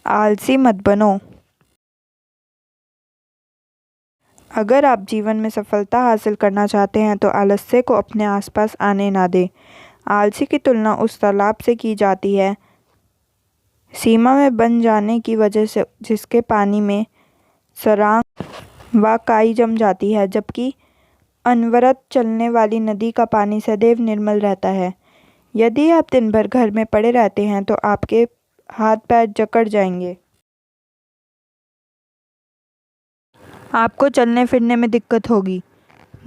आलसी मत बनो। अगर आप जीवन में सफलता हासिल करना चाहते हैं तो आलस्य को अपने आसपास आने ना दें। आलसी की तुलना उस तालाब से की जाती है सीमा में बन जाने की वजह से, जिसके पानी में सरांग व काई जम जाती है, जबकि अनवरत चलने वाली नदी का पानी सदैव निर्मल रहता है। यदि आप दिन भर घर में पड़े रहते हैं तो आपके हाथ पैर जकड़ जाएंगे। आपको चलने फिरने में दिक्कत होगी।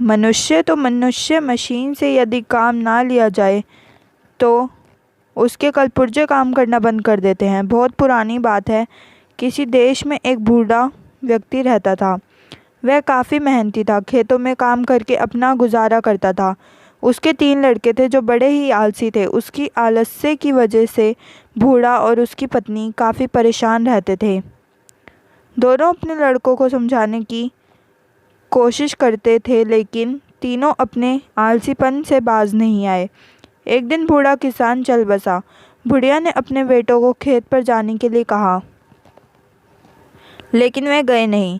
मनुष्य मशीन से यदि काम ना लिया जाए तो उसके कलपुर्जे काम करना बंद कर देते हैं। बहुत पुरानी बात है। किसी देश में एक बूढ़ा व्यक्ति रहता था। वह काफ़ी मेहनती था। खेतों में काम करके अपना गुजारा करता था। उसके 3 लड़के थे जो बड़े ही आलसी थे। उसकी आलस्य की वजह से बूढ़ा और उसकी पत्नी काफ़ी परेशान रहते थे। दोनों अपने लड़कों को समझाने की कोशिश करते थे, लेकिन तीनों अपने आलसीपन से बाज नहीं आए। एक दिन बूढ़ा किसान चल बसा। बुढ़िया ने अपने बेटों को खेत पर जाने के लिए कहा, लेकिन वे गए नहीं।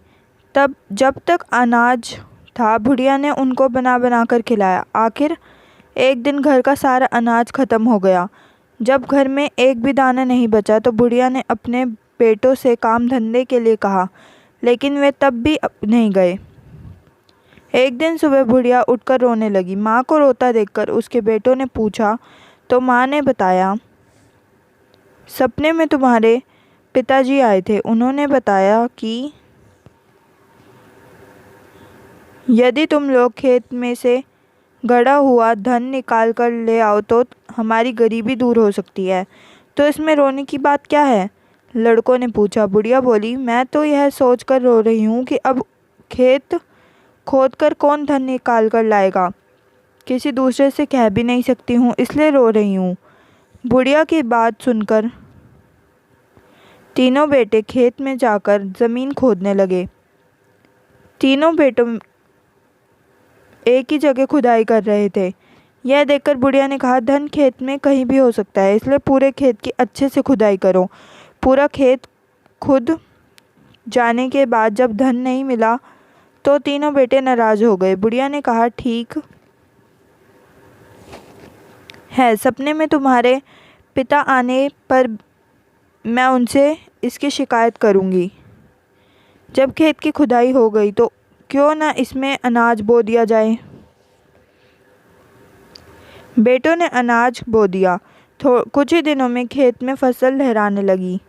तब जब तक अनाज था, बुढ़िया ने उनको बना बना कर खिलाया। आखिर एक दिन घर का सारा अनाज खत्म हो गया। जब घर में एक भी दाना नहीं बचा तो बुढ़िया ने अपने बेटों से काम धंधे के लिए कहा, लेकिन वे तब भी नहीं गए। एक दिन सुबह बुढ़िया उठकर रोने लगी। माँ को रोता देखकर उसके बेटों ने पूछा तो माँ ने बताया, सपने में तुम्हारे पिताजी आए थे। उन्होंने बताया कि यदि तुम लोग खेत में से गड़ा हुआ धन निकाल कर ले आओ तो हमारी गरीबी दूर हो सकती है। तो इसमें रोने की बात क्या है? लड़कों ने पूछा। बुढ़िया बोली, मैं तो यह सोचकर रो रही हूँ कि अब खेत खोद कर कौन धन निकाल कर लाएगा। किसी दूसरे से कह भी नहीं सकती हूँ, इसलिए रो रही हूँ। बुढ़िया की बात सुनकर तीनों बेटे खेत में जाकर ज़मीन खोदने लगे। तीनों बेटों एक ही जगह खुदाई कर रहे थे। यह देखकर बुढ़िया ने कहा, धन खेत में कहीं भी हो सकता है, इसलिए पूरे खेत की अच्छे से खुदाई करो। पूरा खेत खुद जाने के बाद जब धन नहीं मिला तो तीनों बेटे नाराज हो गए। बुढ़िया ने कहा, ठीक है, सपने में तुम्हारे पिता आने पर मैं उनसे इसकी शिकायत करूँगी। जब खेत की खुदाई हो गई तो क्यों ना इसमें अनाज बो दिया जाए। बेटों ने अनाज बो दिया। कुछ ही दिनों में खेत में फसल लहराने लगी।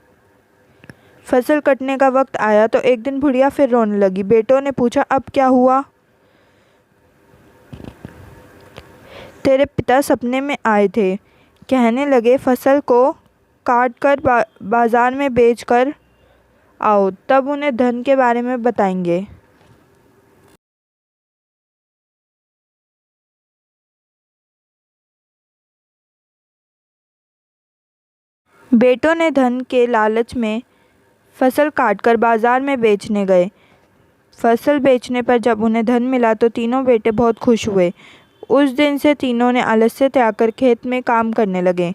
फसल कटने का वक्त आया तो एक दिन बुढ़िया फिर रोने लगी। बेटों ने पूछा, अब क्या हुआ? तेरे पिता सपने में आए थे। कहने लगे, फसल को काट कर बाजार में बेच कर आओ, तब उन्हें धन के बारे में बताएंगे। बेटों ने धन के लालच में फसल काटकर बाजार में बेचने गए। फसल बेचने पर जब उन्हें धन मिला तो तीनों बेटे बहुत खुश हुए। उस दिन से तीनों ने आलस्य त्याग कर खेत में काम करने लगे।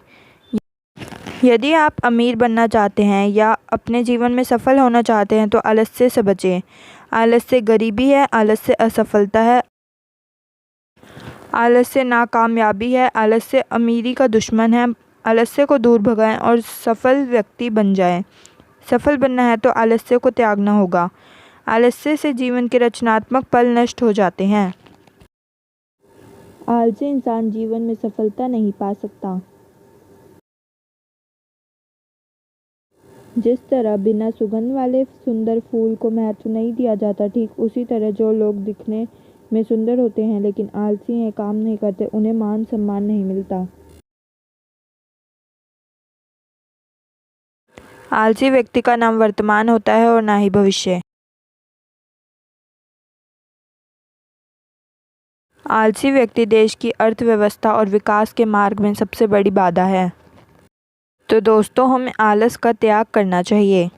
यदि आप अमीर बनना चाहते हैं या अपने जीवन में सफल होना चाहते हैं तो आलस्य से बचें। आलस्य गरीबी है, आलस्य असफलता है, आलस्य नाकामयाबी है, आलस्य अमीरी का दुश्मन है। आलस्य को दूर भगाएं और सफल व्यक्ति बन जाएं। सफल बनना है तो आलस्य को त्यागना होगा। आलस्य से जीवन के रचनात्मक पल नष्ट हो जाते हैं। आलसी इंसान जीवन में सफलता नहीं पा सकता। जिस तरह बिना सुगंध वाले सुंदर फूल को महत्व नहीं दिया जाता, ठीक उसी तरह जो लोग दिखने में सुंदर होते हैं लेकिन आलसी हैं, काम नहीं करते, उन्हें मान सम्मान नहीं मिलता। आलसी व्यक्ति का नाम वर्तमान होता है और ना ही भविष्य। आलसी व्यक्ति देश की अर्थव्यवस्था और विकास के मार्ग में सबसे बड़ी बाधा है। तो दोस्तों, हमें आलस का त्याग करना चाहिए।